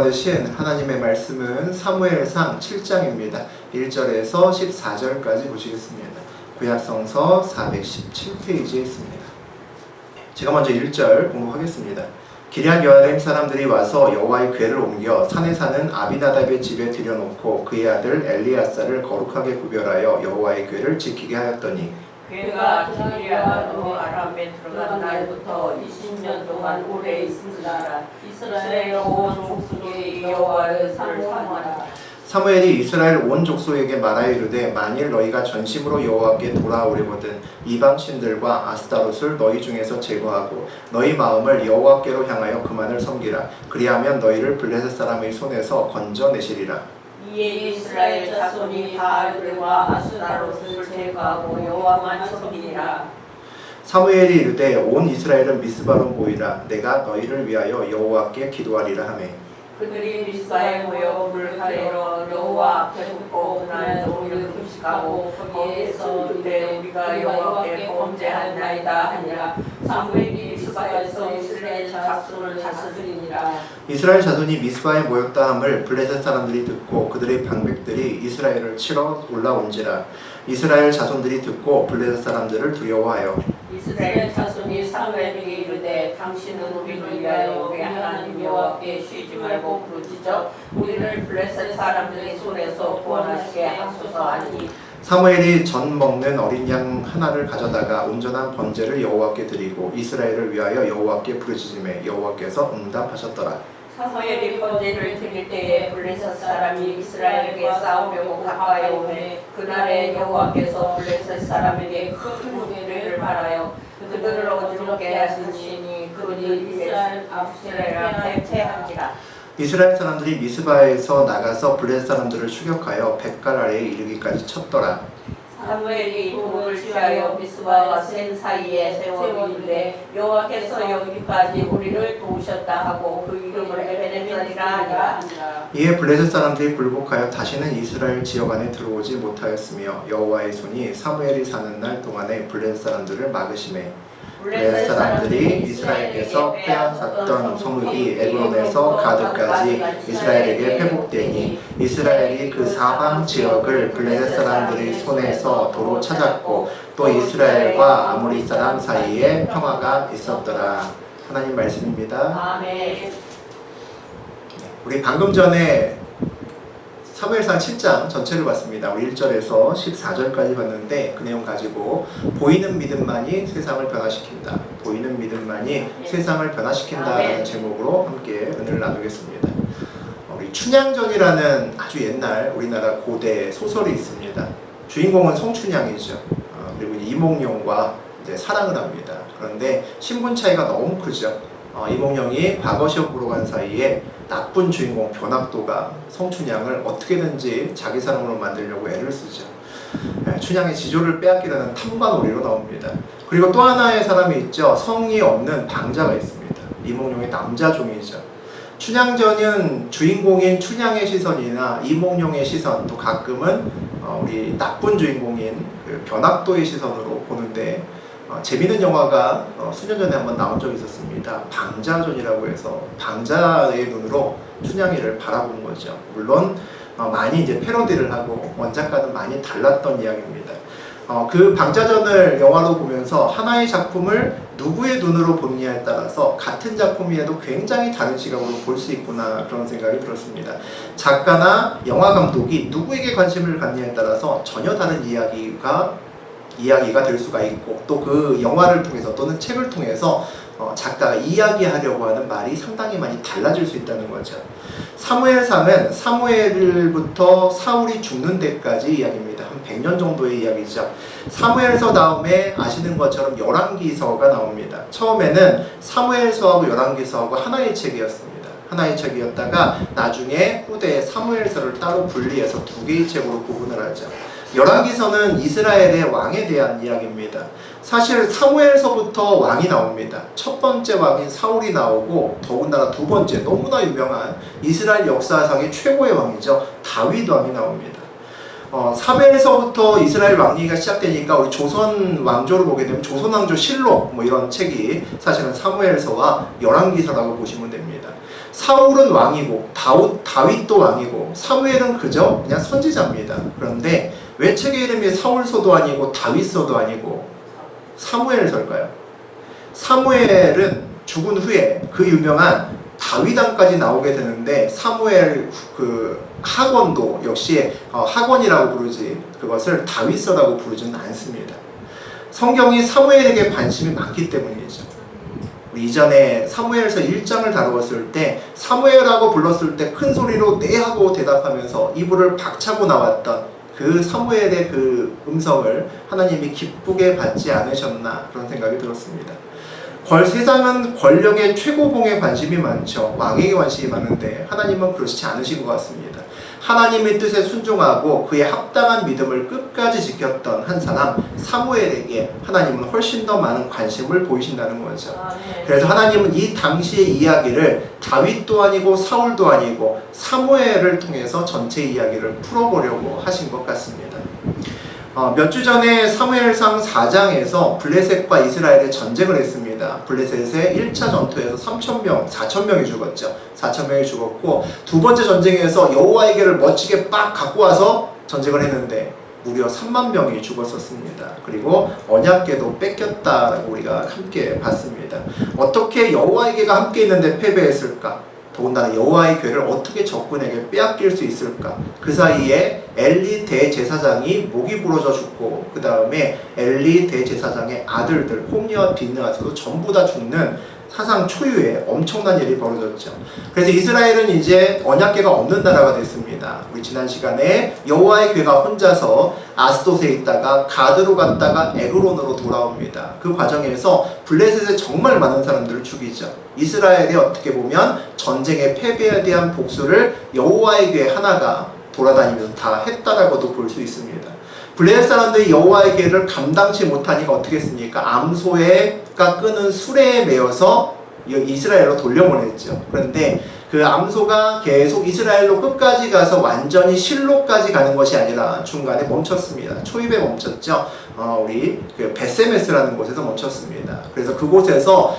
받으신 하나님의 말씀은 사무엘상 7장입니다. 1절에서 14절까지 보시겠습니다. 구약성서 417페이지에 있습니다. 제가 먼저 1절 공부하겠습니다. 기럇 여아림 사람들이 와서 여호와의 궤를 옮겨 산에 사는 아비나답의 집에 들여놓고 그의 아들 엘리아사를 거룩하게 구별하여 여호와의 궤를 지키게 하였더니 궤가 기럇 아람에 들어간 날부터 20년 동안 오래 있으나 이스라엘 온 족속이 여호와의 산을 사모하라. 사무엘이 이스라엘 온 족속에게 말하여 이르되 만일 너희가 전심으로 여호와께 돌아오려거든 이방 신들과 아스타롯을 너희 중에서 제거하고 너희 마음을 여호와께로 향하여 그만을 섬기라. 그리하면 너희를 블레셋 사람의 손에서 건져내시리라. 이에 이스라엘 자손이 바알들과 아스타롯을 제거하고 여호와만 섬기니라. 사무엘이 이르되 온 이스라엘은 미스바로 모이라. 내가 너희를 위하여 여호와께 기도하리라 하매 그들이 미스바에 모여 물을 가리러 여호와 앞에 묻고 그날 종일 금식하고 거기에서 이르되 우리가 여호와께 범죄하나이다 하니라. 사무엘이 미스바에서 이스라엘 자손을 다스리니라. 이스라엘 자손이 미스바에 모였다 함을 블레셋 사람들이 듣고 그들의 방백들이 이스라엘을 치러 올라온지라. 이스라엘 자손들이 듣고 블레셋 사람들을 두려워하여 이스라엘 자손이 사무엘에게 이르되 당신은 우리를 위하여 우리 하나님 여호와께 쉬지 말고 부르짖어 우리를 블레셋 사람들의 손에서 구원하시게 하소서 하니 사무엘이 전 먹는 어린 양 하나를 가져다가 온전한 번제를 여호와께 드리고 이스라엘을 위하여 여호와께 부르짖음에 여호와께서 응답하셨더라. 사무엘이 번제를 드릴 때에 블레셋 사람이 이스라엘에게 싸우려고 가까이 오매 그날에 여호와께서 블레셋 사람에게 큰 무게를 발하여 그들을 어지럽게 하시니 그들이 이스라엘 앞에 패한지라. 이스라엘 사람들이 미스바에서 나가서 블레셋 사람들을 추격하여 벳갈 아래에 이르기까지 쳤더라. 사무엘이 돌을 취하여 미스바와 센 사이에 세워 이르되 여호와께서 여기까지 우리를 도우셨다 하고 그 이름을 에베네셀이라 하니라. 이에 블레셋 사람들이 굴복하여 다시는 이스라엘 지역 안에 들어오지 못하였으며 여호와의 손이 사무엘이 사는 날 동안에 블레셋 사람들을 막으시매 블레셋 사람들이 이스라엘에게서 빼앗았던 성읍이 에브론에서 가드까지 이스라엘에게 회복되니 이스라엘이 그 사방 지역을 블레셋 사람들의 손에서 도로 찾았고 또 이스라엘과 아모리 사람 사이에 평화가 있었더라. 하나님 말씀입니다. 아멘. 우리 방금 전에 사무엘상 7장 전체를 봤습니다. 우리 1절에서 14절까지 봤는데 그 내용 가지고 보이는 믿음만이 세상을 변화시킨다. 보이는 믿음만이 세상을 변화시킨다라는 제목으로 함께 은혜를 나누겠습니다. 우리 춘향전이라는 아주 옛날 우리나라 고대 소설이 있습니다. 주인공은 송춘향이죠. 그리고 이몽룡과 이제 사랑을 합니다. 그런데 신분 차이가 너무 크죠. 이몽룡이 과거 시험 보러 간 사이에 나쁜 주인공 변학도가 송춘향을 어떻게든지 자기 사람으로 만들려고 애를 쓰죠. 춘향의 지조를 빼앗기려는 탐관오리로 나옵니다. 그리고 또 하나의 사람이 있죠. 성이 없는 방자가 있습니다. 이몽룡의 남자종이죠. 춘향전은 주인공인 춘향의 시선이나 이몽룡의 시선, 또 가끔은 우리 나쁜 주인공인 그 변학도의 시선으로 보는데 재미있는 영화가 수년 전에 한번 나온 적이 있었습니다. 방자전이라고 해서 방자의 눈으로 춘향이를 바라본 거죠. 물론 많이 이제 패러디를 하고 원작과는 많이 달랐던 이야기입니다. 그 방자전을 영화로 보면서 하나의 작품을 누구의 눈으로 보느냐에 따라서 같은 작품이라도 굉장히 다른 시각으로 볼 수 있구나 그런 생각이 들었습니다. 작가나 영화 감독이 누구에게 관심을 갖느냐에 따라서 전혀 다른 이야기가 될 수가 있고 또 그 영화를 통해서 또는 책을 통해서 작가가 이야기하려고 하는 말이 상당히 많이 달라질 수 있다는 거죠. 사무엘상은 사무엘부터 사울이 죽는 데까지 이야기입니다. 한 100년 정도의 이야기죠. 사무엘서 다음에 아시는 것처럼 열왕기서가 나옵니다. 처음에는 사무엘서하고 열왕기서하고 하나의 책이었습니다. 하나의 책이었다가 나중에 후대에 사무엘서를 따로 분리해서 두 개의 책으로 구분을 하죠. 열왕기서는 이스라엘의 왕에 대한 이야기입니다. 사실 사무엘서부터 왕이 나옵니다. 첫 번째 왕인 사울이 나오고 더군다나 두 번째 너무나 유명한 이스라엘 역사상의 최고의 왕이죠. 다윗 왕이 나옵니다. 사무엘서부터 이스라엘 왕리가 시작되니까 우리 조선 왕조를 보게 되면 조선 왕조 실록 뭐 이런 책이 사실은 사무엘서와 열왕기서라고 보시면 됩니다. 사울은 왕이고 다윗도 왕이고 사무엘은 그저 그냥 선지자입니다. 그런데 왜 책의 이름이 사울서도 아니고 다윗서도 아니고 사무엘서일까요? 사무엘은 죽은 후에 그 유명한 다윗왕까지 나오게 되는데 사무엘 그 학원도 역시 학원이라고 부르지 그것을 다윗서라고 부르지는 않습니다. 성경이 사무엘에게 관심이 많기 때문이죠. 우리 이전에 사무엘서 1장을 다루었을 때 사무엘하고 불렀을 때 큰 소리로 네 하고 대답하면서 이불을 박차고 나왔던 그 사무엘의 그 음성을 하나님이 기쁘게 받지 않으셨나 그런 생각이 들었습니다. 세상은 권력의 최고봉에 관심이 많죠. 왕에게 관심이 많은데 하나님은 그렇지 않으신 것 같습니다. 하나님의 뜻에 순종하고 그의 합당한 믿음을 끝까지 지켰던 한 사람 사무엘에게 하나님은 훨씬 더 많은 관심을 보이신다는 거죠. 그래서 하나님은 이 당시의 이야기를 다윗도 아니고 사울도 아니고 사무엘을 통해서 전체 이야기를 풀어보려고 하신 것 같습니다. 몇 주 전에 사무엘상 4장에서 블레셋과 이스라엘의 전쟁을 했습니다. 블레셋의 1차 전투에서 4,000명이 죽었죠. 4,000명이 죽었고 두 번째 전쟁에서 여호와의 궤를 멋지게 빡 갖고 와서 전쟁을 했는데 무려 3만 명이 죽었었습니다. 그리고 언약궤도 뺏겼다라고 우리가 함께 봤습니다. 어떻게 여호와의 궤가 함께 있는데 패배했을까? 더군다나 여호와의 궤를 어떻게 적군에게 빼앗길 수 있을까? 그 사이에 엘리 대제사장이 목이 부러져 죽고 그 다음에 엘리 대제사장의 아들들 홈리와 비느하스도 전부 다 죽는 사상 초유의 엄청난 일이 벌어졌죠. 그래서 이스라엘은 이제 언약궤가 없는 나라가 됐습니다. 우리 지난 시간에 여호와의 궤가 혼자서 아스돗에 있다가 가드로 갔다가 에그론으로 돌아옵니다. 그 과정에서 블레셋에 정말 많은 사람들을 죽이죠. 이스라엘이 어떻게 보면 전쟁의 패배에 대한 복수를 여호와의 궤 하나가 돌아다니면서 다 했다라고도 볼 수 있습니다. 블레셋 사람들이 여호와의 궤를 감당치 못하니까 어떻게 했습니까? 암소가 끄는 수레에 매여서 이스라엘로 돌려보냈죠. 그런데 그 암소가 계속 이스라엘로 끝까지 가서 완전히 실로까지 가는 것이 아니라 중간에 멈췄습니다. 초입에 멈췄죠. 우리 그 베세메스라는 곳에서 멈췄습니다. 그래서 그곳에서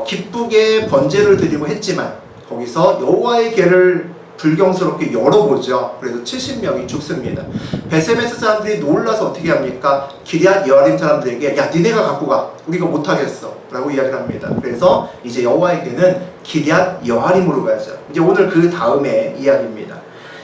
기쁘게 번제를 드리고 했지만 거기서 여호와의 궤를 불경스럽게 열어보죠. 그래서 70명이 죽습니다. 베세메스 사람들이 놀라서 어떻게 합니까? 기럇 여아림 사람들에게 야 니네가 갖고 가 우리가 못하겠어 라고 이야기를 합니다. 그래서 이제 여호와의 궤는 기럇 여아림으로 가죠. 이제 오늘 그 다음에 이야기입니다.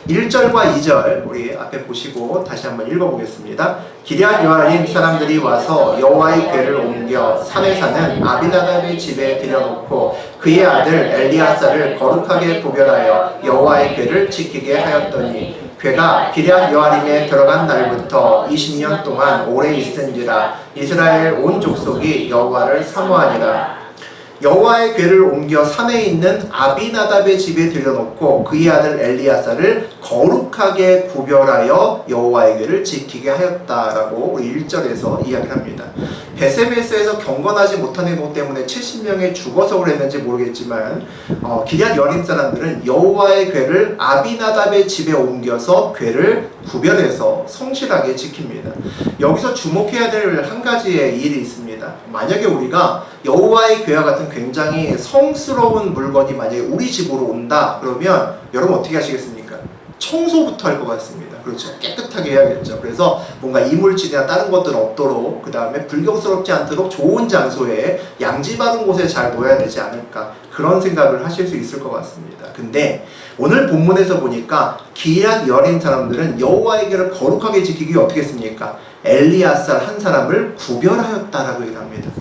1절과 2절 우리 앞에 보시고 다시 한번 읽어보겠습니다. 기럇 여아림 사람들이 와서 여호와의 궤를 옮겨 산에 사는 아비나답의 집에 들여놓고 그의 아들 엘리아사를 거룩하게 구별하여 여호와의 궤를 지키게 하였더니 궤가 기럇 여아림에 들어간 날부터 20년 동안 오래 있은지라 이스라엘 온 족속이 여호와를 사모하니라. 여호와의 궤를 옮겨 산에 있는 아비나답의 집에 들여놓고 그의 아들 엘리아사를 거룩하게 구별하여 여호와의 궤를 지키게 하였다라고 우리 1절에서 이야기를 합니다. 베세메스에서 경건하지 못한 행동 때문에 70명이 죽어서 그랬는지 모르겠지만 기럇 여아림 사람들은 여호와의 궤를 아비나답의 집에 옮겨서 궤를 구별해서 성실하게 지킵니다. 여기서 주목해야 될 한 가지의 일이 있습니다. 만약에 우리가 여호와의 궤와 같은 굉장히 성스러운 물건이 만약에 우리 집으로 온다 그러면 여러분 어떻게 하시겠습니까? 청소부터 할 것 같습니다. 그렇죠. 깨끗하게 해야겠죠. 그래서 뭔가 이물질이나 다른 것들 없도록 그 다음에 불경스럽지 않도록 좋은 장소에 양지 바른 곳에 잘 놓아야 되지 않을까 그런 생각을 하실 수 있을 것 같습니다. 근데 오늘 본문에서 보니까 기럇 여아림 사람들은 여호와의 궤를 거룩하게 지키기 위해 어떻게 했습니까? 엘리아살 한 사람을 구별하였다라고 얘기합니다.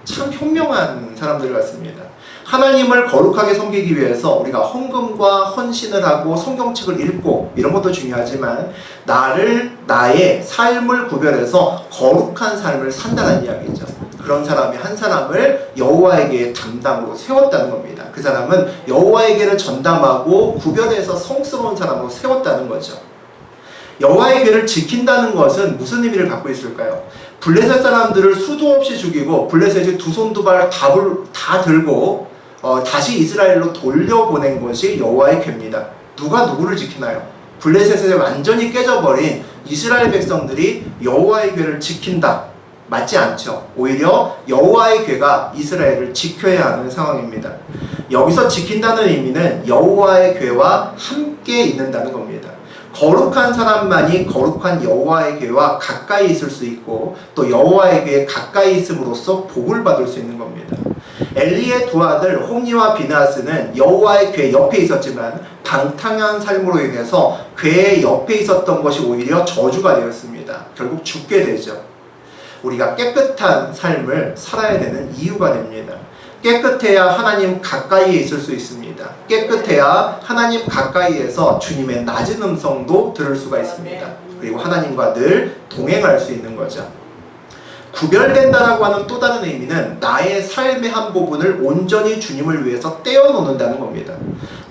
참 현명한 사람들 같습니다. 하나님을 거룩하게 섬기기 위해서 우리가 헌금과 헌신을 하고 성경책을 읽고 이런 것도 중요하지만 나의 삶을 구별해서 거룩한 삶을 산다는 이야기죠. 그런 사람이 한 사람을 여호와에게 담당으로 세웠다는 겁니다. 그 사람은 여호와에게를 전담하고 구별해서 성스러운 사람으로 세웠다는 거죠. 여호와의 궤를 지킨다는 것은 무슨 의미를 갖고 있을까요? 블레셋 사람들을 수도 없이 죽이고 블레셋이 두 손 두 발 다 들고 다시 이스라엘로 돌려보낸 것이 여호와의 궤입니다. 누가 누구를 지키나요? 블레셋에 완전히 깨져버린 이스라엘 백성들이 여호와의 궤를 지킨다. 맞지 않죠. 오히려 여호와의 궤가 이스라엘을 지켜야 하는 상황입니다. 여기서 지킨다는 의미는 여호와의 궤와 함께 있는다는 겁니다. 거룩한 사람만이 거룩한 여호와의 궤와 가까이 있을 수 있고 또 여호와의 궤에 가까이 있음으로써 복을 받을 수 있는 겁니다. 엘리의 두 아들 홈니와 비나스는 여호와의 궤 옆에 있었지만 방탕한 삶으로 인해서 궤의 옆에 있었던 것이 오히려 저주가 되었습니다. 결국 죽게 되죠. 우리가 깨끗한 삶을 살아야 되는 이유가 됩니다. 깨끗해야 하나님 가까이에 있을 수 있습니다. 깨끗해야 하나님 가까이에서 주님의 낮은 음성도 들을 수가 있습니다. 그리고 하나님과 늘 동행할 수 있는 거죠. 구별된다라고 하는 또 다른 의미는 나의 삶의 한 부분을 온전히 주님을 위해서 떼어놓는다는 겁니다.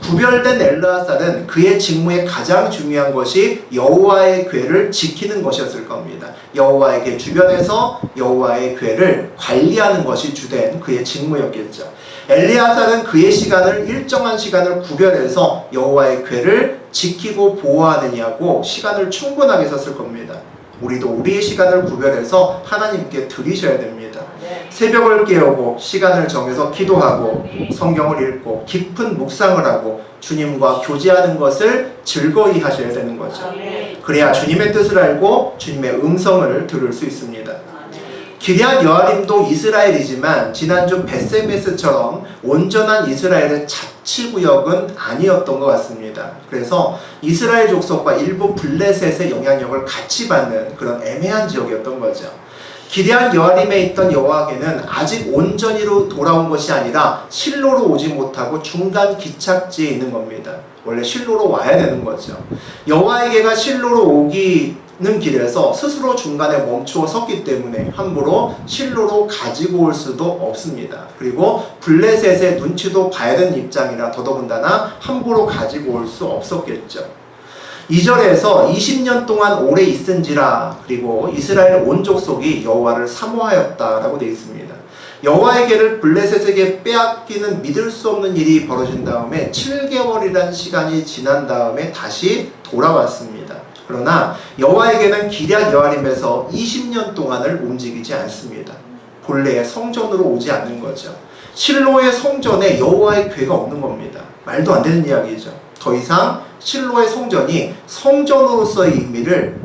구별된 엘르아살은 그의 직무에 가장 중요한 것이 여호와의 궤를 지키는 것이었을 겁니다. 여호와의 궤 주변에서 여호와의 궤를 관리하는 것이 주된 그의 직무였겠죠. 엘리아살은 그의 시간을 일정한 시간을 구별해서 여호와의 궤를 지키고 보호하느냐고 시간을 충분하게 썼을 겁니다. 우리도 우리의 시간을 구별해서 하나님께 드리셔야 됩니다. 새벽을 깨우고 시간을 정해서 기도하고 성경을 읽고 깊은 묵상을 하고 주님과 교제하는 것을 즐거이 하셔야 되는 거죠. 그래야 주님의 뜻을 알고 주님의 음성을 들을 수 있습니다. 기럇 여아림도 이스라엘이지만 지난주 베세메스처럼 온전한 이스라엘의 자치구역은 아니었던 것 같습니다. 그래서 이스라엘 족속과 일부 블레셋의 영향력을 같이 받는 그런 애매한 지역이었던 거죠. 기럇 여아림에 있던 여호와께는 아직 온전히로 돌아온 것이 아니라 실로로 오지 못하고 중간 기착지에 있는 겁니다. 원래 실로로 와야 되는 거죠. 여호와에게가 실로로 오기는 길에서 스스로 중간에 멈추어 섰기 때문에 함부로 실로로 가지고 올 수도 없습니다. 그리고 블레셋의 눈치도 봐야 되는 입장이라 더더군다나 함부로 가지고 올 수 없었겠죠. 2절에서 20년 동안 오래 있은지라 그리고 이스라엘 온 족속이 여호와를 사모하였다라고 되어 있습니다. 여호와의 궤를 블레셋에게 빼앗기는 믿을 수 없는 일이 벌어진 다음에 7개월이라는 시간이 지난 다음에 다시 돌아왔습니다. 그러나 여호와의 궤는 기럇 여아림에서 20년 동안을 움직이지 않습니다. 본래의 성전으로 오지 않는 거죠. 실로의 성전에 여호와의 궤가 없는 겁니다. 말도 안 되는 이야기죠. 더 이상 실로의 성전이 성전으로서의 의미를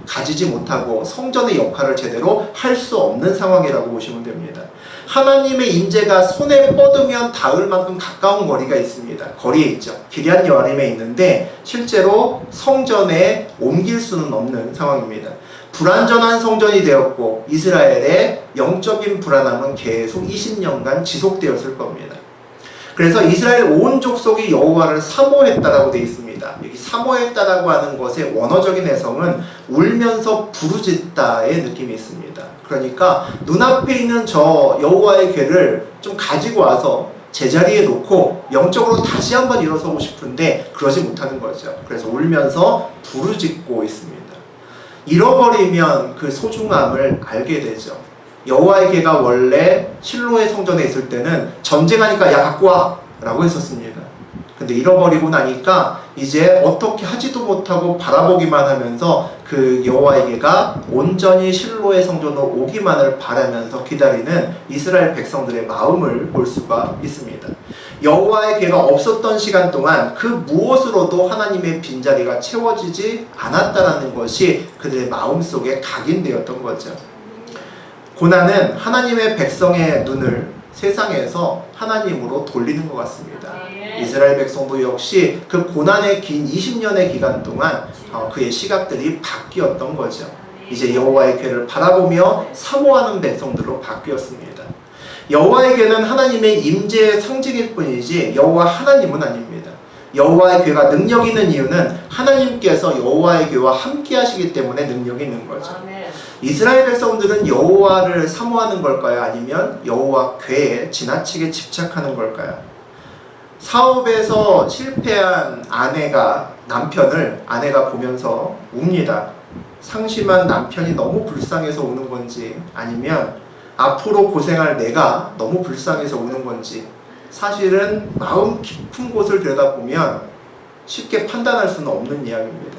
가지지 못하고 성전의 역할을 제대로 할 수 없는 상황이라고 보시면 됩니다. 하나님의 임재가 손에 뻗으면 닿을 만큼 가까운 거리가 있습니다. 거리에 있죠. 기럇 여아림에 있는데 실제로 성전에 옮길 수는 없는 상황입니다. 불완전한 성전이 되었고 이스라엘의 영적인 불안함은 계속 20년간 지속되었을 겁니다. 그래서 이스라엘 온 족속이 여호와를 사모했다라고 되어 있습니다. 여기 사모했다라고 하는 것의 원어적인 해석은 울면서 부르짖다의 느낌이 있습니다. 그러니까 눈앞에 있는 저 여호와의 궤를 좀 가지고 와서 제자리에 놓고 영적으로 다시 한번 일어서고 싶은데 그러지 못하는 거죠. 그래서 울면서 부르짖고 있습니다. 잃어버리면 그 소중함을 알게 되죠. 여호와의 궤가 원래 실로의 성전에 있을 때는 전쟁하니까 야 갖고 와 라고 했었습니다. 근데 잃어버리고 나니까 이제 어떻게 하지도 못하고 바라보기만 하면서 그 여호와의 궤가 온전히 실로의 성전으로 오기만을 바라면서 기다리는 이스라엘 백성들의 마음을 볼 수가 있습니다. 여호와의 궤가 없었던 시간 동안 그 무엇으로도 하나님의 빈자리가 채워지지 않았다라는 것이 그들의 마음속에 각인되었던 거죠. 고난은 하나님의 백성의 눈을 세상에서 하나님으로 돌리는 것 같습니다. 이스라엘 백성도 역시 그 고난의 긴 20년의 기간 동안 그의 시각들이 바뀌었던 거죠. 이제 여호와의 궤를 바라보며 사모하는 백성들로 바뀌었습니다. 여호와의 궤는 하나님의 임재의 상징일 뿐이지 여호와 하나님은 아닙니다. 여호와의 궤가 능력 있는 이유는 하나님께서 여호와의 궤와 함께 하시기 때문에 능력이 있는 거죠. 이스라엘 백성들은 여호와를 사모하는 걸까요? 아니면 여호와 궤에 지나치게 집착하는 걸까요? 사업에서 실패한 아내가 보면서 웁니다. 상심한 남편이 너무 불쌍해서 우는 건지 아니면 앞으로 고생할 내가 너무 불쌍해서 우는 건지 사실은 마음 깊은 곳을 들여다보면 쉽게 판단할 수는 없는 이야기입니다.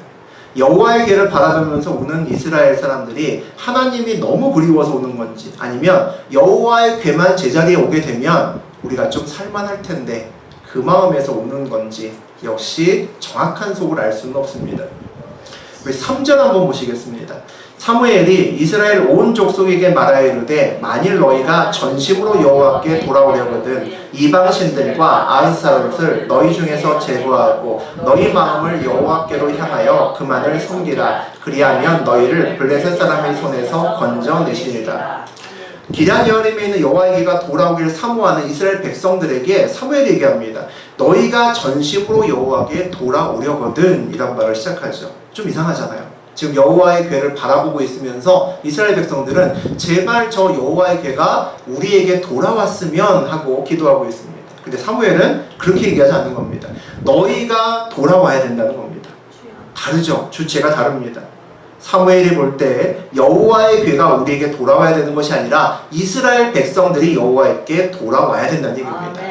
여호와의 궤를 바라보면서 우는 이스라엘 사람들이 하나님이 너무 그리워서 우는 건지, 아니면 여호와의 궤만 제자리에 오게 되면 우리가 좀 살만할 텐데 그 마음에서 우는 건지 역시 정확한 속을 알 수는 없습니다. 우리 3절 한번 보시겠습니다. 사무엘이 이스라엘 온 족속에게 말하여 이르되 만일 너희가 전심으로 여호와께 돌아오려거든 이방신들과 아스타롯을 너희 중에서 제거하고 너희 마음을 여호와께로 향하여 그만을 섬기라. 그리하면 너희를 블레셋 사람의 손에서 건져내시리라. 기럇 여아림에 있는 여호와의 궤가 돌아오기를 사모하는 이스라엘 백성들에게 사무엘이 얘기합니다. 너희가 전심으로 여호와께 돌아오려거든 이란 말을 시작하죠. 좀 이상하잖아요. 지금 여호와의 궤를 바라보고 있으면서 이스라엘 백성들은 제발 저 여호와의 궤가 우리에게 돌아왔으면 하고 기도하고 있습니다. 근데 사무엘은 그렇게 얘기하지 않는 겁니다. 너희가 돌아와야 된다는 겁니다. 다르죠. 주체가 다릅니다. 사무엘이 볼 때 여호와의 궤가 우리에게 돌아와야 되는 것이 아니라 이스라엘 백성들이 여호와에게 돌아와야 된다는 얘기입니다.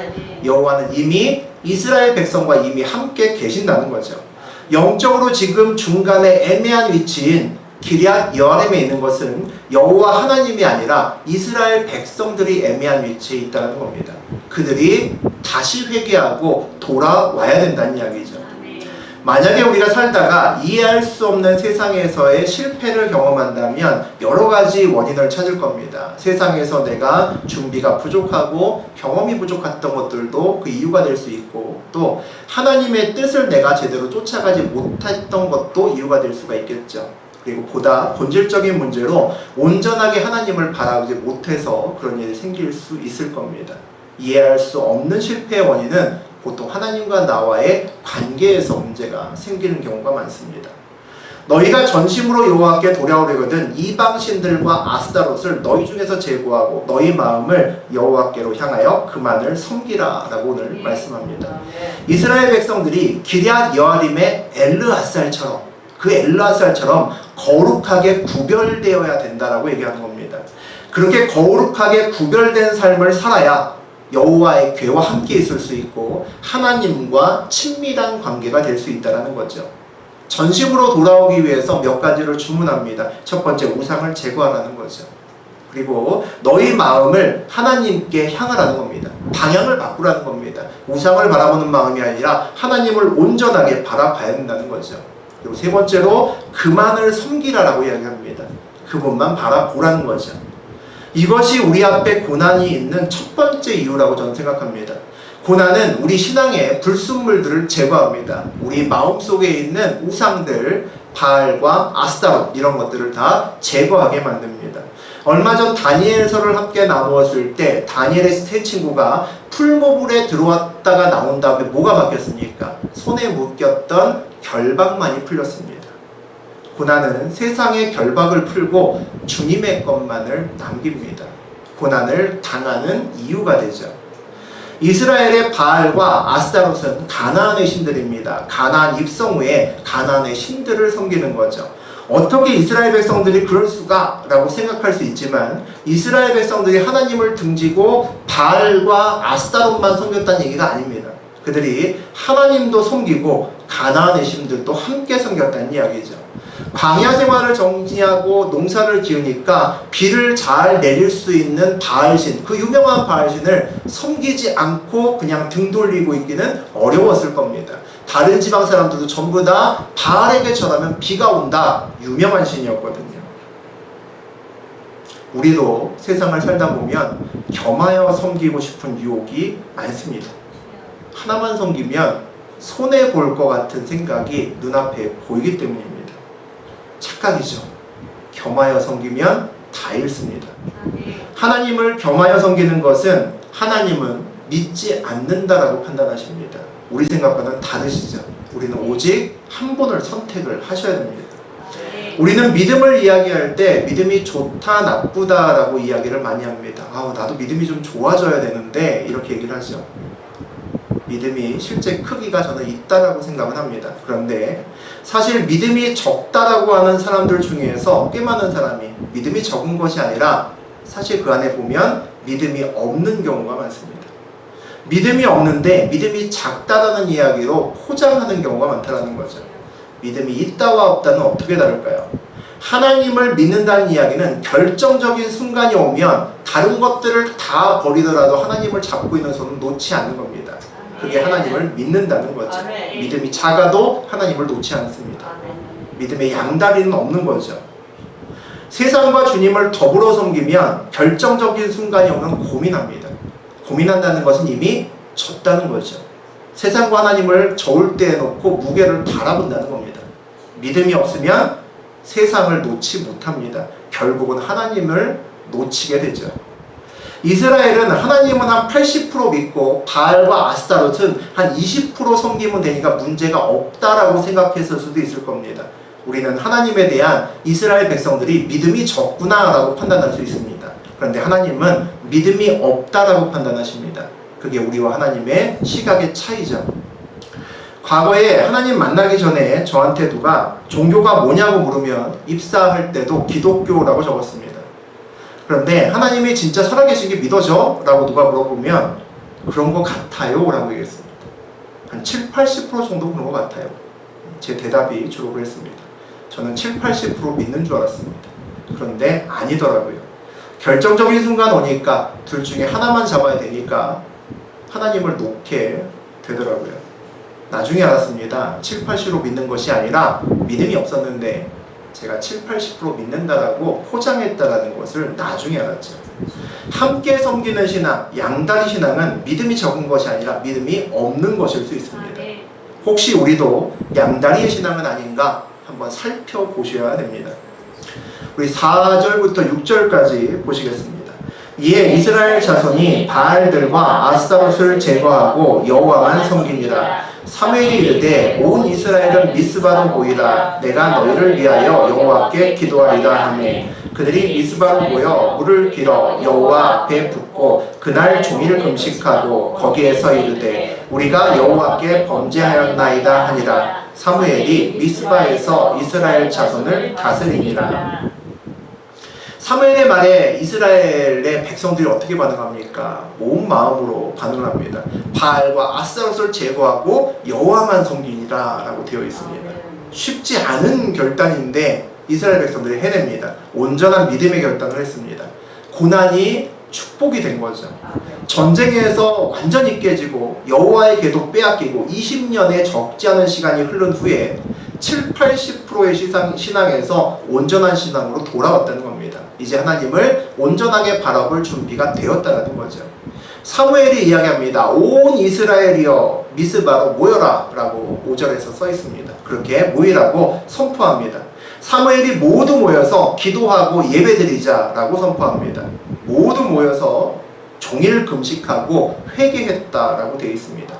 여호와는 이미 이스라엘 백성과 이미 함께 계신다는 거죠. 영적으로 지금 중간에 애매한 위치인 기럇 여아림에 있는 것은 여호와 하나님이 아니라 이스라엘 백성들이 애매한 위치에 있다는 겁니다. 그들이 다시 회개하고 돌아와야 된다는 이야기죠. 만약에 우리가 살다가 이해할 수 없는 세상에서의 실패를 경험한다면 여러 가지 원인을 찾을 겁니다. 세상에서 내가 준비가 부족하고 경험이 부족했던 것들도 그 이유가 될 수 있고, 또 하나님의 뜻을 내가 제대로 쫓아가지 못했던 것도 이유가 될 수가 있겠죠. 그리고 보다 본질적인 문제로 온전하게 하나님을 바라보지 못해서 그런 일이 생길 수 있을 겁니다. 이해할 수 없는 실패의 원인은 보통 하나님과 나와의 관계에서 문제가 생기는 경우가 많습니다. 너희가 전심으로 여호와께 돌아오려거든 이방신들과 아스타롯을 너희 중에서 제거하고 너희 마음을 여호와께로 향하여 그만을 섬기라 라고 오늘 말씀합니다. 이스라엘 백성들이 기럇 여아림의 엘르아살처럼, 그 엘르아살처럼 거룩하게 구별되어야 된다라고 얘기하는 겁니다. 그렇게 거룩하게 구별된 삶을 살아야 여호와의 궤와 함께 있을 수 있고 하나님과 친밀한 관계가 될 수 있다는 거죠. 전심으로 돌아오기 위해서 몇 가지를 주문합니다. 첫 번째, 우상을 제거하라는 거죠. 그리고 너희 마음을 하나님께 향하라는 겁니다. 방향을 바꾸라는 겁니다. 우상을 바라보는 마음이 아니라 하나님을 온전하게 바라봐야 된다는 거죠. 그리고 세 번째로 그만을 섬기라라고 이야기합니다. 그분만 바라보라는 거죠. 이것이 우리 앞에 고난이 있는 첫 번째 이유라고 저는 생각합니다. 고난은 우리 신앙의 불순물들을 제거합니다. 우리 마음속에 있는 우상들, 바알과 아스타롯 이런 것들을 다 제거하게 만듭니다. 얼마 전 다니엘서를 함께 나누었을 때 다니엘의 세 친구가 풀모불에 들어왔다가 나온 다음에 뭐가 바뀌었습니까? 손에 묶였던 결박만이 풀렸습니다. 고난은 세상의 결박을 풀고 주님의 것만을 남깁니다. 고난을 당하는 이유가 되죠. 이스라엘의 바알과 아스타롯은 가나안의 신들입니다. 가나안 입성 후에 가나안의 신들을 섬기는 거죠. 어떻게 이스라엘 백성들이 그럴 수가? 라고 생각할 수 있지만 이스라엘 백성들이 하나님을 등지고 바알과 아스타롯만 섬겼다는 얘기가 아닙니다. 그들이 하나님도 섬기고 가나안의 신들도 함께 섬겼다는 이야기죠. 광야 생활을 정지하고 농사를 지으니까 비를 잘 내릴 수 있는 바알신, 그 유명한 바알신을 섬기지 않고 그냥 등 돌리고 있기는 어려웠을 겁니다. 다른 지방 사람들도 전부 다 바알에게 절하면 비가 온다, 유명한 신이었거든요. 우리도 세상을 살다 보면 겸하여 섬기고 싶은 유혹이 많습니다. 하나만 섬기면 손해볼 것 같은 생각이 눈앞에 보이기 때문입니다. 착각이죠. 겸하여 섬기면 다 잃습니다. 하나님을 겸하여 섬기는 것은 하나님은 믿지 않는다라고 판단하십니다. 우리 생각과는 다르시죠. 우리는 오직 한 분을 선택을 하셔야 됩니다. 우리는 믿음을 이야기할 때 믿음이 좋다 나쁘다라고 이야기를 많이 합니다. 나도 믿음이 좀 좋아져야 되는데 이렇게 얘기를 하죠. 믿음이 실제 크기가 저는 있다라고 생각을 합니다. 그런데 사실 믿음이 적다라고 하는 사람들 중에서 꽤 많은 사람이 믿음이 적은 것이 아니라 사실 그 안에 보면 믿음이 없는 경우가 많습니다. 믿음이 없는데 믿음이 작다라는 이야기로 포장하는 경우가 많다는 거죠. 믿음이 있다와 없다는 어떻게 다를까요? 하나님을 믿는다는 이야기는 결정적인 순간이 오면 다른 것들을 다 버리더라도 하나님을 잡고 있는 손은 놓지 않는 겁니다. 그게 하나님을 믿는다는 거죠. 믿음이 작아도 하나님을 놓지 않습니다. 믿음의 양다리는 없는 거죠. 세상과 주님을 더불어 섬기면 결정적인 순간이 오면 고민합니다. 고민한다는 것은 이미 졌다는 거죠. 세상과 하나님을 저울 때 놓고 무게를 달아본다는 겁니다. 믿음이 없으면 세상을 놓지 못합니다. 결국은 하나님을 놓치게 되죠. 이스라엘은 하나님은 한 80% 믿고 바알과 아스타롯은 한 20% 섬기면 되니까 문제가 없다라고 생각했을 수도 있을 겁니다. 우리는 하나님에 대한 이스라엘 백성들이 믿음이 적구나라고 판단할 수 있습니다. 그런데 하나님은 믿음이 없다라고 판단하십니다. 그게 우리와 하나님의 시각의 차이죠. 과거에 하나님 만나기 전에 저한테 누가 종교가 뭐냐고 물으면 입사할 때도 기독교라고 적었습니다. 그런데 하나님이 진짜 살아계신 게 믿어져? 라고 누가 물어보면 그런 것 같아요 라고 얘기했습니다. 한 70-80% 정도 그런 것 같아요. 제 대답이 주로 그랬습니다. 저는 70-80% 믿는 줄 알았습니다. 그런데 아니더라고요. 결정적인 순간 오니까 둘 중에 하나만 잡아야 되니까 하나님을 놓게 되더라고요. 나중에 알았습니다. 7-80% 믿는 것이 아니라 믿음이 없었는데 제가 7-80% 믿는다라고 포장했다라는 것을 나중에 알았죠. 함께 섬기는 신앙, 양다리 신앙은 믿음이 적은 것이 아니라 믿음이 없는 것일 수 있습니다. 혹시 우리도 양다리의 신앙은 아닌가 한번 살펴보셔야 됩니다. 우리 4절부터 6절까지 보시겠습니다. 이에 이스라엘 자손이 바알들과 아스타롯을 제거하고 여호와만 섬기니라. 사무엘이 이르되 온 이스라엘은 미스바로 모이라. 내가 너희를 위하여 여호와께 기도하리라 하매 그들이 미스바로 모여 물을 길어 여호와 앞에 붓고 그날 종일 금식하고 거기에서 이르되 우리가 여호와께 범죄하였나이다 하니라. 사무엘이 미스바에서 이스라엘 자손을 다스리니라. 사무엘의 말에 이스라엘의 백성들이 어떻게 반응합니까? 온 마음으로 반응을 합니다. 바알과 아스타롯을 제거하고 여호와만 섬기니라 라고 되어 있습니다. 쉽지 않은 결단인데 이스라엘 백성들이 해냅니다. 온전한 믿음의 결단을 했습니다. 고난이 축복이 된 거죠. 전쟁에서 완전히 깨지고 여호와의 계도 빼앗기고 20년의 적지 않은 시간이 흐른 후에 7-80%의 신앙에서 온전한 신앙으로 돌아왔다는 겁니다. 이제 하나님을 온전하게 바라볼 준비가 되었다는 거죠. 사무엘이 이야기합니다. 온 이스라엘이여 미스바로 모여라 라고 5절에서 써 있습니다. 그렇게 모이라고 선포합니다. 사무엘이 모두 모여서 기도하고 예배드리자 라고 선포합니다. 모두 모여서 종일 금식하고 회개했다라고 되어 있습니다.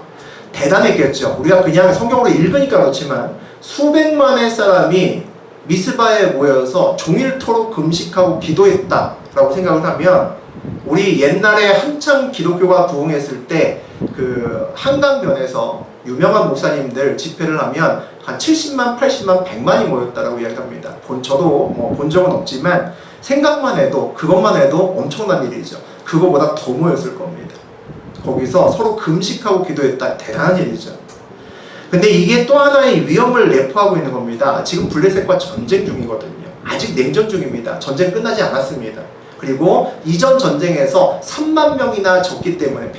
대단했겠죠. 우리가 그냥 성경으로 읽으니까 그렇지만 수백만의 사람이 미스바에 모여서 종일토록 금식하고 기도했다라고 생각을 하면 우리 옛날에 한창 기독교가 부흥했을 때 그 한강변에서 유명한 목사님들 집회를 하면 한 70만, 80만, 100만이 모였다라고 이야기합니다. 저도 본 적은 없지만 생각만 해도 그것만 해도 엄청난 일이죠. 그거보다 더 모였을 겁니다. 거기서 서로 금식하고 기도했다. 대단한 일이죠. 근데 이게 또 하나의 위험을 내포하고 있는 겁니다. 지금 블레셋과 전쟁 중이거든요. 아직 냉전 중입니다. 전쟁 끝나지 않았습니다. 그리고 이전 전쟁에서 3만 명이나 죽었기 때문에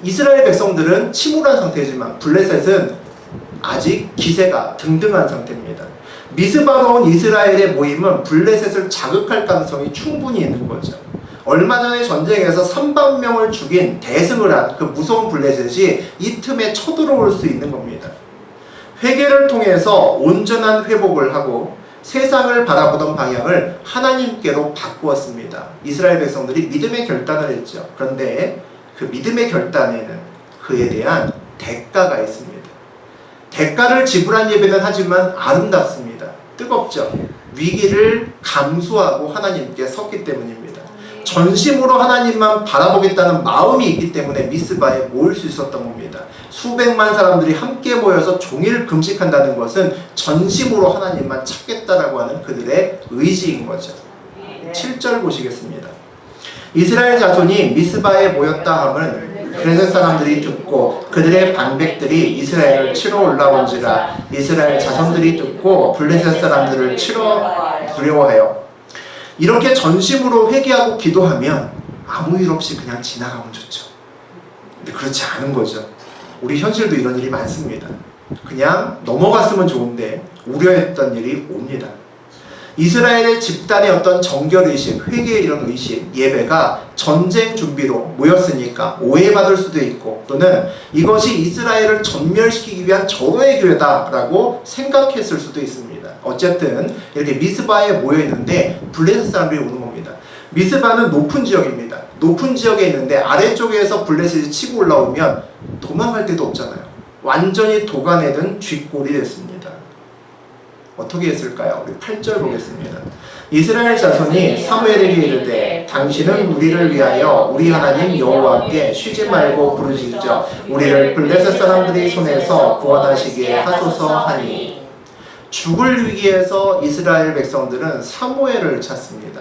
이스라엘 백성들은 침울한 상태지만 블레셋은 아직 기세가 등등한 상태입니다. 미스바로 온 이스라엘의 모임은 블레셋을 자극할 가능성이 충분히 있는 거죠. 얼마 전에 전쟁에서 3만 명을 죽인 대승을 한 그 무서운 블레셋이 이 틈에 쳐들어올 수 있는 겁니다. 회개를 통해서 온전한 회복을 하고 세상을 바라보던 방향을 하나님께로 바꾸었습니다. 이스라엘 백성들이 믿음의 결단을 했죠. 그런데 그 믿음의 결단에는 그에 대한 대가가 있습니다. 대가를 지불한 예배는 하지만 아름답습니다. 뜨겁죠. 위기를 감수하고 하나님께 섰기 때문입니다. 전심으로 하나님만 바라보겠다는 마음이 있기 때문에 미스바에 모일 수 있었던 겁니다. 수백만 사람들이 함께 모여서 종일 금식한다는 것은 전심으로 하나님만 찾겠다라고 하는 그들의 의지인 거죠. 7절 보시겠습니다. 이스라엘 자손이 미스바에 모였다 함은 블레셋 사람들이 듣고 그들의 방백들이 이스라엘을 치러 올라온지라. 이스라엘 자손들이 듣고 블레셋 사람들을 치러 두려워하여. 이렇게 전심으로 회개하고 기도하면 아무 일 없이 그냥 지나가면 좋죠. 근데 그렇지 않은 거죠. 우리 현실도 이런 일이 많습니다. 그냥 넘어갔으면 좋은데 우려했던 일이 옵니다. 이스라엘의 집단의 어떤 정결의식, 회개의 이런 의식, 예배가 전쟁 준비로 모였으니까 오해받을 수도 있고, 또는 이것이 이스라엘을 전멸시키기 위한 절호의 교회다라고 생각했을 수도 있습니다. 어쨌든 이렇게 미스바에 모여있는데 블레셋 사람들이 오는 겁니다. 미스바는 높은 지역입니다. 높은 지역에 있는데 아래쪽에서 블레셋이 치고 올라오면 도망갈 데도 없잖아요. 완전히 도가내든 쥐꼴이 됐습니다. 어떻게 했을까요? 우리 8절 보겠습니다. 이스라엘 자손이 사무엘에게 이르되 당신은 우리를 위하여 우리 하나님 여호와께 쉬지 말고 부르짖으며 우리를 블레셋 사람들의 손에서 구원하시게 하소서 하니. 죽을 위기에서 이스라엘 백성들은 사무엘을 찾습니다.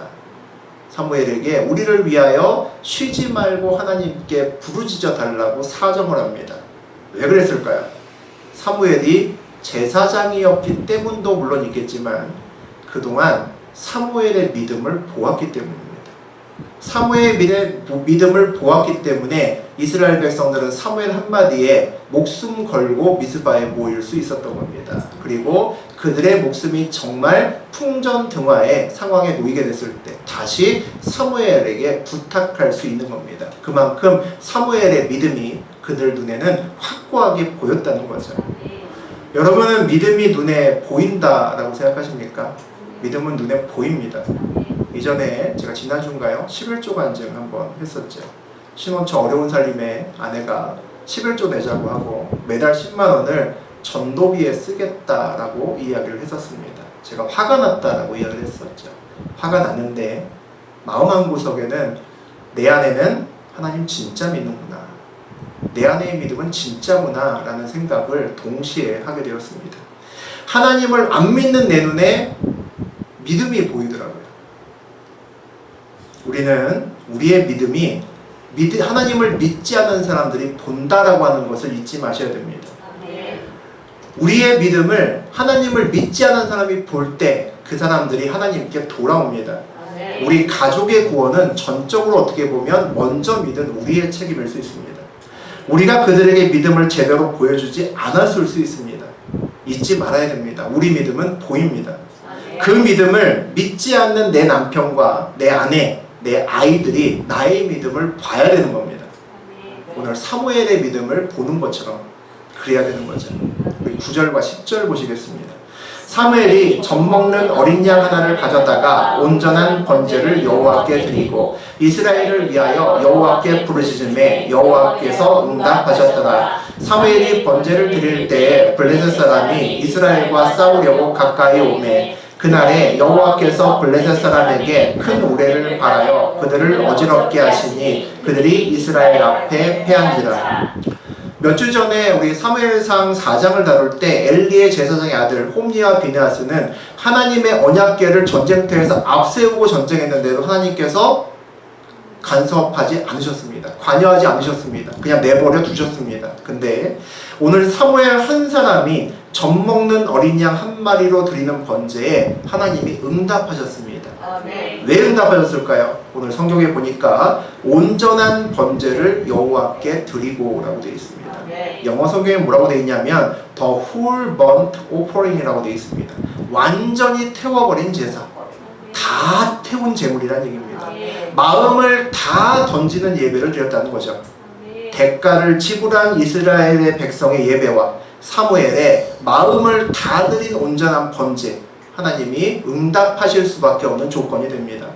사무엘에게 우리를 위하여 쉬지 말고 하나님께 부르짖어 달라고 사정을 합니다. 왜 그랬을까요? 사무엘이 제사장이었기 때문도 물론 있겠지만 그동안 사무엘의 믿음을 보았기 때문입니다. 사무엘의 믿음을 보았기 때문에 이스라엘 백성들은 사무엘 한마디에 목숨 걸고 미스바에 모일 수 있었던 겁니다. 그리고 그들의 목숨이 정말 풍전등화의 상황에 놓이게 됐을 때 다시 사무엘에게 부탁할 수 있는 겁니다. 그만큼 사무엘의 믿음이 그들 눈에는 확고하게 보였다는 거죠. 여러분은 믿음이 눈에 보인다라고 생각하십니까? 믿음은 눈에 보입니다. 이전에 제가 지난주인가요? 11조 간증 한번 했었죠. 신혼처 어려운 살림에 아내가 11조 내자고 하고 매달 10만 원을 전도비에 쓰겠다라고 이야기를 했었습니다. 제가 화가 났다라고 이야기를 했었죠. 화가 났는데 마음 한구석에는 내 아내는 하나님 진짜 믿는구나, 내 아내의 믿음은 진짜구나 라는 생각을 동시에 하게 되었습니다. 하나님을 안 믿는 내 눈에 믿음이 보이더라고요. 우리는 우리의 믿음이 하나님을 믿지 않는 사람들이 본다라고 하는 것을 잊지 마셔야 됩니다. 우리의 믿음을 하나님을 믿지 않는 사람이 볼 때 그 사람들이 하나님께 돌아옵니다. 우리 가족의 구원은 전적으로 어떻게 보면 먼저 믿은 우리의 책임일 수 있습니다. 우리가 그들에게 믿음을 제대로 보여주지 않았을 수 있습니다. 잊지 말아야 됩니다. 우리 믿음은 보입니다. 그 믿음을 믿지 않는 내 남편과 내 아내, 내 아이들이 나의 믿음을 봐야 되는 겁니다. 오늘 사무엘의 믿음을 보는 것처럼 그래야 되는 거죠. 우리 9절과 10절 보시겠습니다. 사무엘이 젖먹는 어린 양 하나를 가져다가 온전한 번제를 여호와께 드리고 이스라엘을 위하여 여호와께 부르짖음에 여호와께서 응답하셨더라. 사무엘이 번제를 드릴 때에 블레셋 사람이 이스라엘과 싸우려고 가까이 오매 그날에 여호와께서 블레셋 사람에게 큰 우레를 발하여 그들을 어지럽게 하시니 그들이 이스라엘 앞에 패한지라. 몇 주 전에 우리 사무엘상 4장을 다룰 때 엘리의 제사장의 아들 홈리와 비느하스는 하나님의 언약궤를 전쟁터에서 앞세우고 전쟁했는데도 하나님께서 간섭하지 않으셨습니다. 관여하지 않으셨습니다. 그냥 내버려 두셨습니다. 근데 오늘 사무엘 한 사람이 젖먹는 어린 양 한 마리로 드리는 번제에 하나님이 응답하셨습니다. 왜 응답하셨을까요? 오늘 성경에 보니까 온전한 번제를 여호와께 드리고 라고 되어 있습니다. 영어 성경에 뭐라고 되어 있냐면 The whole burnt offering이라고 되어 있습니다. 완전히 태워버린 제사, 다 태운 제물이라는 얘기입니다. 마음을 다 던지는 예배를 드렸다는 거죠. 대가를 지불한 이스라엘의 백성의 예배와 사무엘의 마음을 다 드린 온전한 번제, 하나님이 응답하실 수밖에 없는 조건이 됩니다.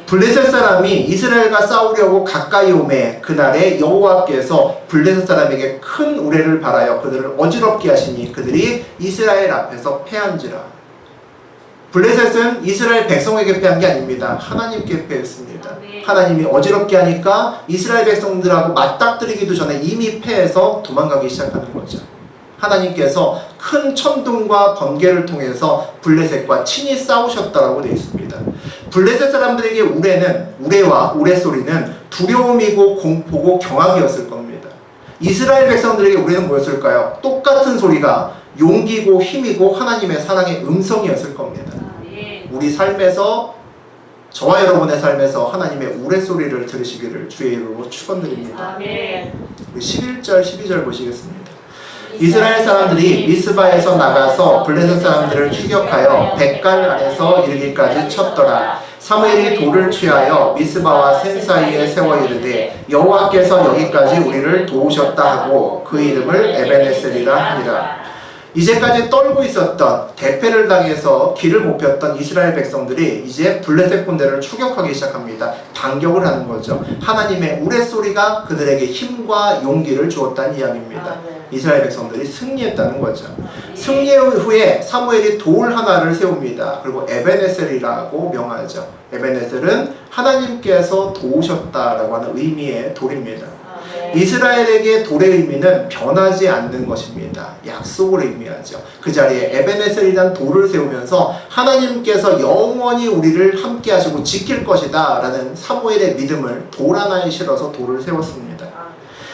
블레셋 사람이 이스라엘과 싸우려고 가까이 오매 그날에 여호와께서 블레셋 사람에게 큰 우레를 발하여 그들을 어지럽게 하시니 그들이 이스라엘 앞에서 패한지라. 블레셋은 이스라엘 백성에게 패한 게 아닙니다. 하나님께 패했습니다. 하나님이 어지럽게 하니까 이스라엘 백성들하고 맞닥뜨리기도 전에 이미 패해서 도망가기 시작하는 거죠. 하나님께서 큰 천둥과 번개를 통해서 블레셋과 친히 싸우셨다라고 되어 있습니다. 블레셋 사람들에게 우레와 우레소리는 두려움이고 공포고 경악이었을 겁니다. 이스라엘 백성들에게 우레는 뭐였을까요? 똑같은 소리가 용기고 힘이고 하나님의 사랑의 음성이었을 겁니다. 우리 삶에서, 저와 여러분의 삶에서 하나님의 우레소리를 들으시기를 주의 이름으로 축원드립니다. 우리 11절 12절 보시겠습니다. 이스라엘 사람들이 미스바에서 나가서 블레셋 사람들을 추격하여 벳갈 아래서 이르기까지 쳤더라. 사무엘이 돌을 취하여 미스바와 센 사이에 세워 이르되 여호와께서 여기까지 우리를 도우셨다 하고 그 이름을 에벤에셀이라 하니라. 이제까지 떨고 있었던, 대패를 당해서 길을 못 폈던 이스라엘 백성들이 이제 블레셋 군대를 추격하기 시작합니다. 반격을 하는 거죠. 하나님의 우레소리가 그들에게 힘과 용기를 주었다는 이야기입니다. 이스라엘 백성들이 승리했다는 거죠. 승리 후에 사무엘이 돌 하나를 세웁니다. 그리고 에벤에셀이라고 명하죠. 에벤에셀은 하나님께서 도우셨다라고 하는 의미의 돌입니다. 이스라엘에게 돌의 의미는 변하지 않는 것입니다. 약속을 의미하죠. 그 자리에 에벤에셀이라는 돌을 세우면서 하나님께서 영원히 우리를 함께 하시고 지킬 것이다 라는 사무엘의 믿음을 돌 하나에 실어서 돌을 세웠습니다.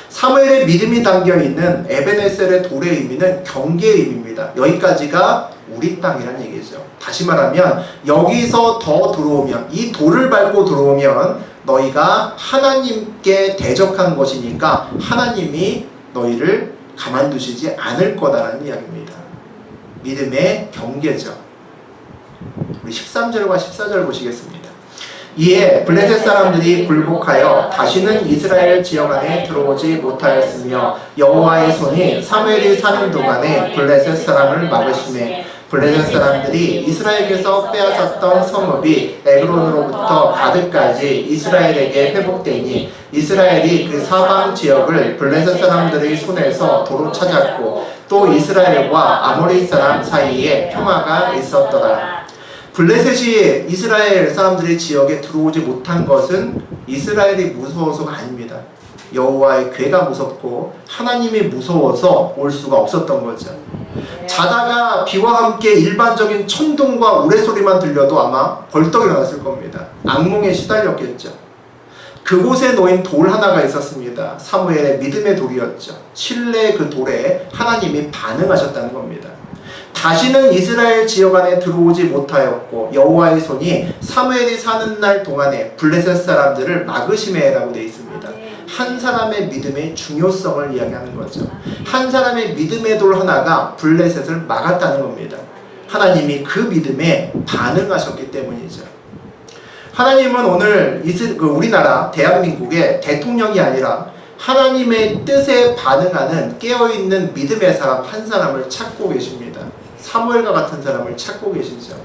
사무엘의 믿음이 담겨있는 에벤에셀의 돌의 의미는 경계의 의미입니다. 여기까지가 우리 땅이란 얘기죠. 다시 말하면 여기서 더 들어오면, 이 돌을 밟고 들어오면 너희가 하나님께 대적한 것이니까 하나님이 너희를 가만두시지 않을 거다라는 이야기입니다. 믿음의 경계죠. 우리 13절과 14절 보시겠습니다. 이에 블레셋 사람들이 굴복하여 다시는 이스라엘 지역 안에 들어오지 못하였으며 여호와의 손이 사무엘이 사는 동안에 블레셋 사람을 막으시매 블레셋 사람들이 이스라엘에게서 빼앗았던 성읍이 에그론으로부터 가드까지 이스라엘에게 회복되니 이스라엘이 그 사방 지역을 블레셋 사람들의 손에서 도로 찾았고 또 이스라엘과 아모리 사람 사이에 평화가 있었더라. 블레셋이 이스라엘 사람들의 지역에 들어오지 못한 것은 이스라엘이 무서워서가 아닙니다. 여호와의 괴가 무섭고 하나님이 무서워서 올 수가 없었던 거죠. 자다가 비와 함께 일반적인 천둥과 우레소리만 들려도 아마 벌떡 일어났을 겁니다. 악몽에 시달렸겠죠. 그곳에 놓인 돌 하나가 있었습니다. 사무엘의 믿음의 돌이었죠. 신뢰의 그 돌에 하나님이 반응하셨다는 겁니다. 다시는 이스라엘 지역 안에 들어오지 못하였고 여호와의 손이 사무엘이 사는 날 동안에 블레셋 사람들을 막으시매라고 되어 있습니다. 한 사람의 믿음의 중요성을 이야기하는 거죠. 한 사람의 믿음의 돌 하나가 블레셋을 막았다는 겁니다. 하나님이 그 믿음에 반응하셨기 때문이죠. 하나님은 오늘 우리나라 대한민국의 대통령이 아니라 하나님의 뜻에 반응하는 깨어있는 믿음의 사람 한 사람을 찾고 계십니다. 사무엘과 같은 사람을 찾고 계시죠.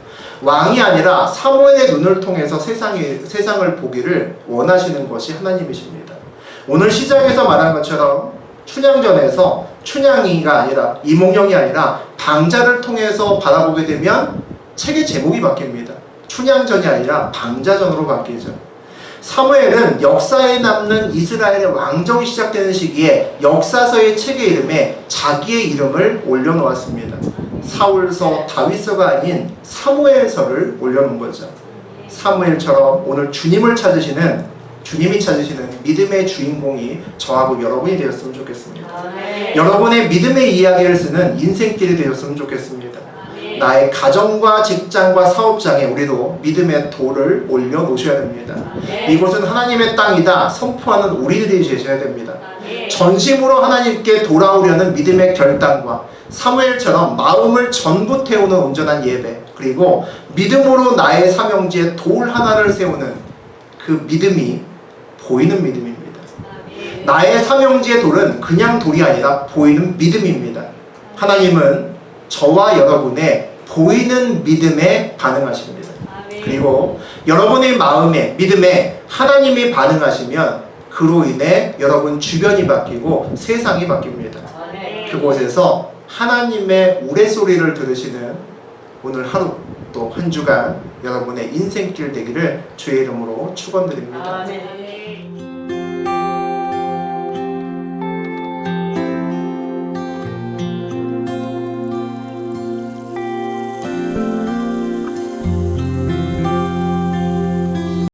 왕이 아니라 사무엘의 눈을 통해서 세상을 보기를 원하시는 것이 하나님이십니다. 오늘 시작에서 말한 것처럼 춘향전에서 춘향이가 아니라 이몽룡이 아니라 방자를 통해서 바라보게 되면 책의 제목이 바뀝니다. 춘향전이 아니라 방자전으로 바뀌죠. 사무엘은 역사에 남는 이스라엘의 왕정이 시작되는 시기에 역사서의 책의 이름에 자기의 이름을 올려놓았습니다. 사울서, 다윗서가 아닌 사무엘서를 올려놓은 거죠. 사무엘처럼 오늘 주님이 찾으시는 믿음의 주인공이 저하고 여러분이 되었으면 좋겠습니다. 여러분의 믿음의 이야기를 쓰는 인생길이 되었으면 좋겠습니다. 나의 가정과 직장과 사업장에 우리도 믿음의 돌을 올려놓으셔야 됩니다. 이곳은 하나님의 땅이다 선포하는 우리들이 되셔야 됩니다. 전심으로 하나님께 돌아오려는 믿음의 결단과 사무엘처럼 마음을 전부 태우는 온전한 예배, 그리고 믿음으로 나의 사명지에 돌 하나를 세우는 그 믿음이 보이는 믿음입니다. 나의 사명지의 돌은 그냥 돌이 아니라 보이는 믿음입니다. 하나님은 저와 여러분의 보이는 믿음에 반응하십니다. 그리고 여러분의 마음에, 믿음에 하나님이 반응하시면 그로 인해 여러분 주변이 바뀌고 세상이 바뀝니다. 그곳에서 하나님의 우레소리를 들으시는 오늘 하루 또 한 주간 여러분의 인생길 되기를 주의 이름으로 축원드립니다.